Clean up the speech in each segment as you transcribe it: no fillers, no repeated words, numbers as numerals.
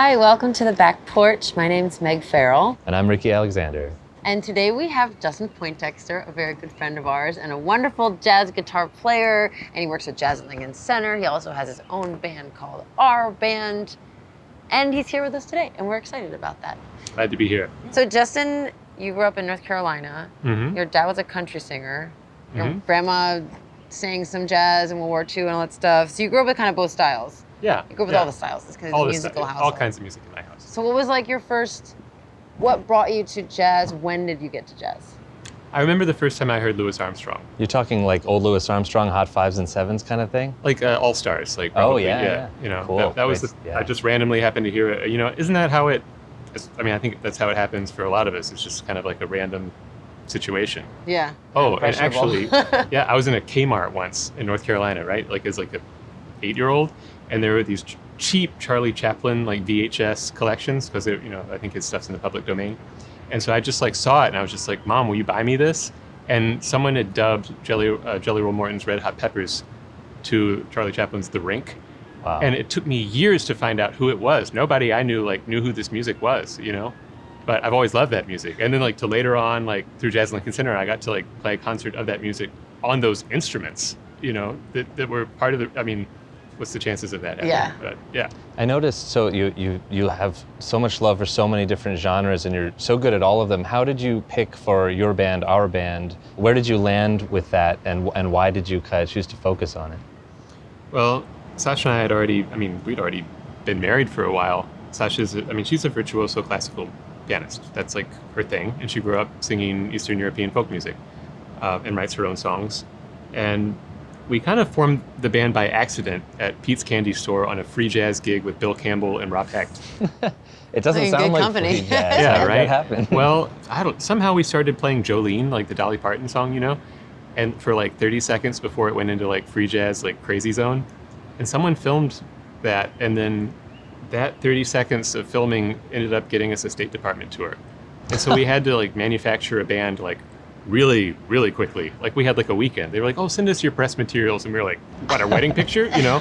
Hi, welcome to the Back Porch. My name's Megg Farrell. And I'm Ricky Alexander. And today we have Justin Poindexter, a very good friend of ours and a wonderful jazz guitar player. And he works with Jazz at Lincoln Center. He also has his own band called Our Band. And he's here with us today, and we're excited about that. Glad to be here. So Justin, you grew up in North Carolina. Your dad was a country singer. Your grandma sang some jazz in World War II and all that stuff. So you grew up with kind of both styles. Yeah. You grew up with all the styles. It's because it's a musical household. All kinds of music in my house. So what was like your first, what brought you to jazz? When did you get to jazz? I remember the first time I heard Louis Armstrong. You're talking like old Louis Armstrong, Hot Fives and Sevens kind of thing? Like All Stars. Like probably, yeah. You know, cool. that was, I just randomly happened to hear it. You know, isn't that how it, I mean, I think that's how it happens for a lot of us. It's just kind of like a random situation. Yeah. Oh, and actually, yeah, I was in a Kmart once in North Carolina, right? Like as like a 8-year-old. And there were these cheap Charlie Chaplin like VHS collections because you know I think his stuff's in the public domain, and so I just like saw it and I was just like, Mom, will you buy me this? And someone had dubbed Jelly Roll Morton's Red Hot Peppers to Charlie Chaplin's The Rink, and it took me years to find out who it was. Nobody I knew knew who this music was, you know, but I've always loved that music. And then like to later on like through Jazz Lincoln Center, I got to like play a concert of that music on those instruments, you know, that were part of the. I mean. What's the chances of that happening? Yeah. But yeah. I noticed, so you have so much love for so many different genres and you're so good at all of them. How did you pick for your band, Our Band? Where did you land with that and why did you choose to focus on it? Well, Sasha and I we'd already been married for a while. Sasha's, she's a virtuoso classical pianist. That's like her thing. And she grew up singing Eastern European folk music and writes her own songs. And we kind of formed the band by accident at Pete's Candy Store on a free jazz gig with Bill Campbell and Rob Hecht. It doesn't sound like company. free jazz. Yeah, right? What happened? Well, somehow we started playing Jolene, like the Dolly Parton song, you know? And for like 30 seconds before it went into like free jazz, like Crazy Zone. And someone filmed that, and then that 30 seconds of filming ended up getting us a State Department tour. And so we had to like manufacture a band like really, really quickly. Like we had like a weekend. They were like, oh, send us your press materials. And we were like, what, our wedding picture, you know?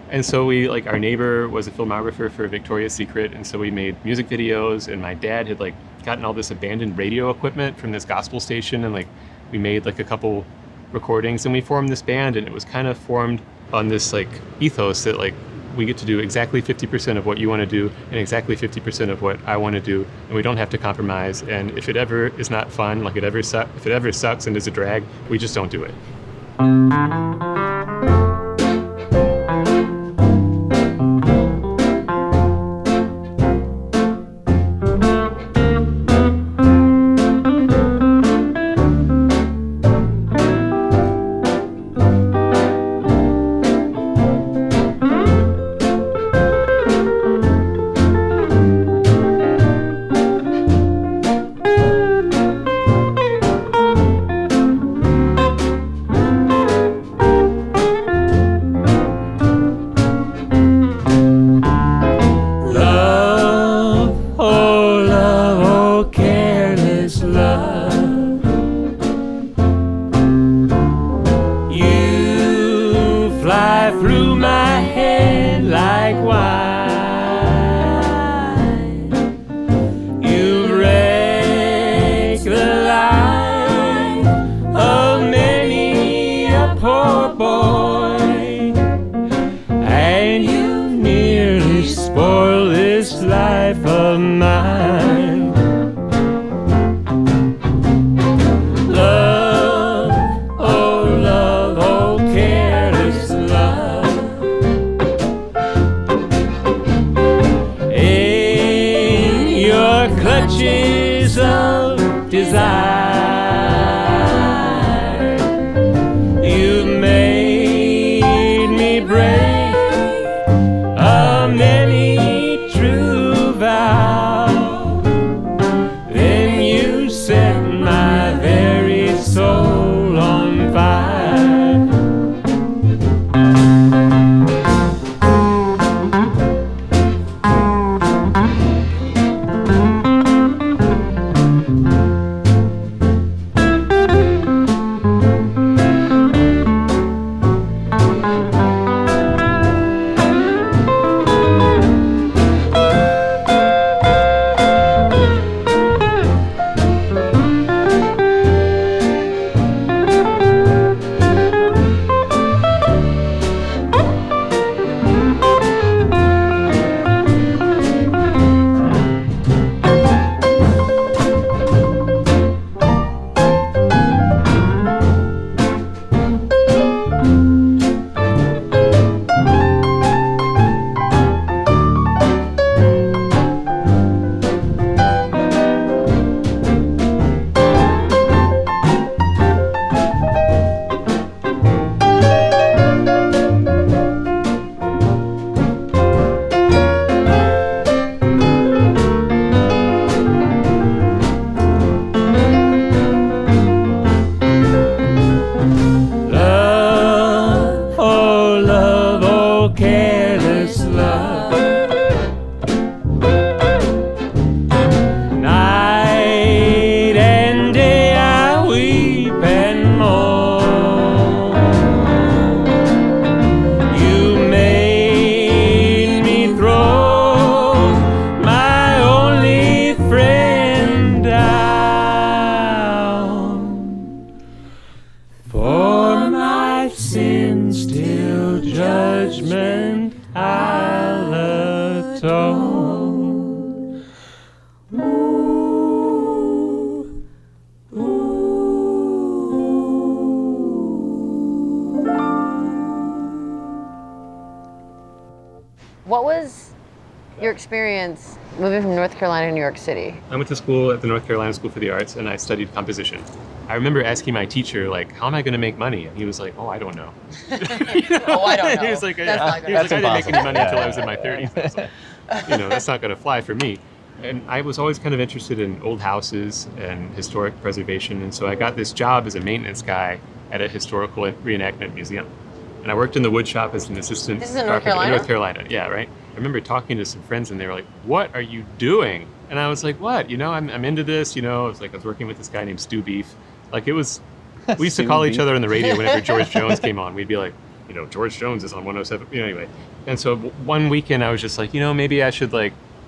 And so we like, our neighbor was a filmographer for Victoria's Secret. And so we made music videos and my dad had like gotten all this abandoned radio equipment from this gospel station. And like, we made like a couple recordings and we formed this band and it was kind of formed on this like ethos that like, we get to do exactly 50% of what you want to do and exactly 50% of what I want to do, and we don't have to compromise. And if it ever is not fun, like if it ever sucks and is a drag, we just don't do it. your experience moving from North Carolina to New York City? I went to school at the North Carolina School for the Arts, and I studied composition. I remember asking my teacher, like, how am I going to make money? And he was like, oh, I don't know. Oh, I don't know. He was like, That's not gonna I didn't make any money Yeah. until I was in my 30s. I was like, that's not going to fly for me. And I was always kind of interested in old houses and historic preservation. And so I got this job as a maintenance guy at a historical reenactment museum. And I worked in the wood shop as an assistant. This is in North carpenter. Carolina? In North Carolina, yeah, right. I remember talking to some friends, and they were like, "What are you doing?" And I was like, "What? I'm into this." I was working with this guy named Stu Beef. Like, it was. We used to call each other on the radio whenever George Jones came on. We'd be like, George Jones is on 107. Anyway. And so one weekend I was just like, maybe I should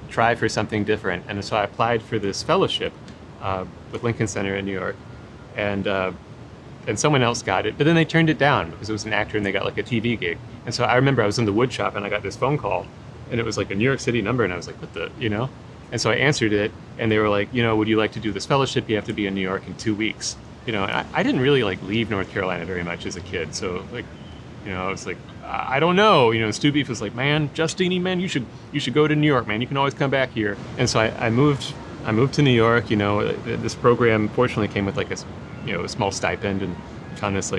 try for something different. And so I applied for this fellowship with Lincoln Center in New York, and someone else got it, but then they turned it down because it was an actor and they got a TV gig. And so I remember I was in the wood shop and I got this phone call, and it was a New York City number, and I was like, what the, And so I answered it, and they were like, would you like to do this fellowship? You have to be in New York in 2 weeks. And I didn't really leave North Carolina very much as a kid, so I was like, I don't know. Stu Beef was like, man, Justine, man, you should go to New York, man. You can always come back here. And so I moved to New York. This program fortunately came with a small stipend, and found this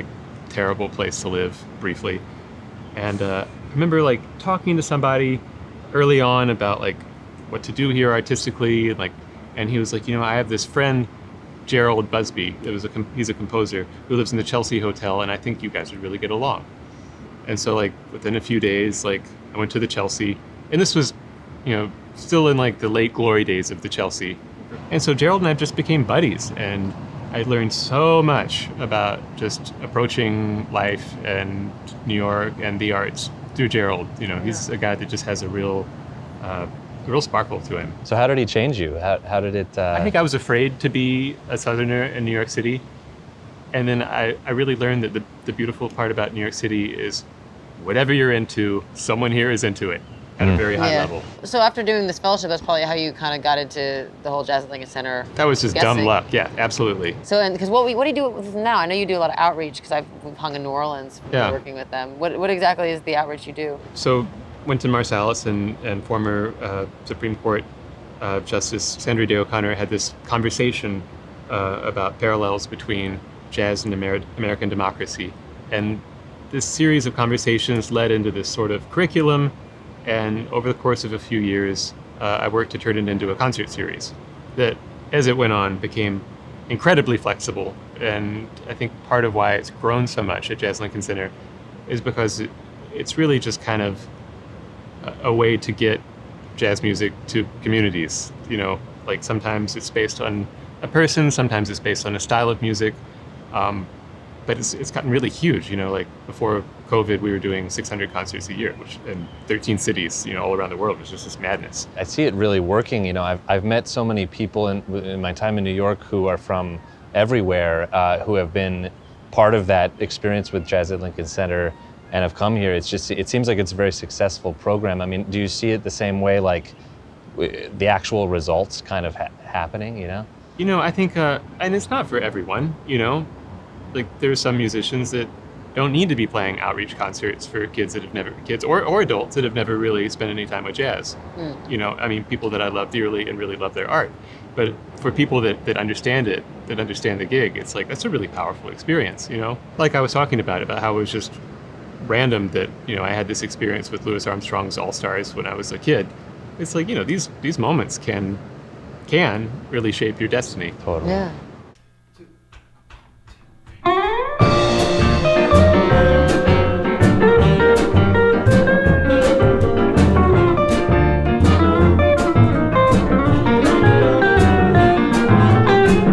terrible place to live briefly. And I remember talking to somebody early on about what to do here artistically, and he was like, I have this friend, Gerald Busby. He's a composer who lives in the Chelsea Hotel, and I think you guys would really get along. And so within a few days, I went to the Chelsea, and this was, still in the late glory days of the Chelsea. And so Gerald and I just became buddies, and I learned so much about just approaching life and New York and the arts through Gerald. He's a guy that just has a real sparkle to him. So how did he change you? How did it... I think I was afraid to be a Southerner in New York City. And then I really learned that the beautiful part about New York City is whatever you're into, someone here is into it at a very high level. So after doing this fellowship, that's probably how you kind of got into the whole Jazz at Lincoln Center. That was just dumb luck. Yeah, absolutely. So, and because what do you do with them now? I know you do a lot of outreach because we've hung in New Orleans working with them. What exactly is the outreach you do? So Wynton Marsalis and former Supreme Court Justice Sandra Day O'Connor had this conversation about parallels between jazz and American democracy. And this series of conversations led into this sort of curriculum. And over the course of a few years, I worked to turn it into a concert series that, as it went on, became incredibly flexible. And I think part of why it's grown so much at Jazz Lincoln Center is because it's really just kind of a way to get jazz music to communities. Sometimes it's based on a person, sometimes it's based on a style of music. But it's gotten really huge. Before COVID, we were doing 600 concerts a year, which in 13 cities, all around the world. It was just this madness. I see it really working. I've met so many people in my time in New York who are from everywhere, who have been part of that experience with Jazz at Lincoln Center and have come here. It seems like it's a very successful program. I mean, do you see it the same way, the actual results kind of happening, I think, and it's not for everyone, there's some musicians that don't need to be playing outreach concerts for kids or adults that have never really spent any time with jazz. People that I love dearly and really love their art. But for people that understand it, that understand the gig, it's that's a really powerful experience, Like I was talking about how it was just random that, I had this experience with Louis Armstrong's All-Stars when I was a kid. It's these moments can really shape your destiny. Totally. Yeah.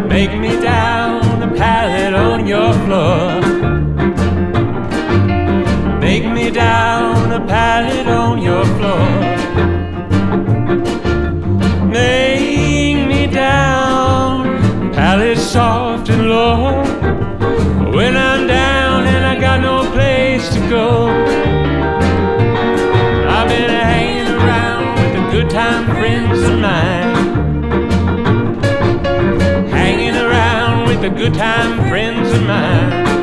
Make me down a pallet on your floor. Make me down a pallet on your floor. Make me down, pallet soft and low. When I'm down and I got no place to go, I've been hanging around with the good time friends of mine. The good time friends of mine.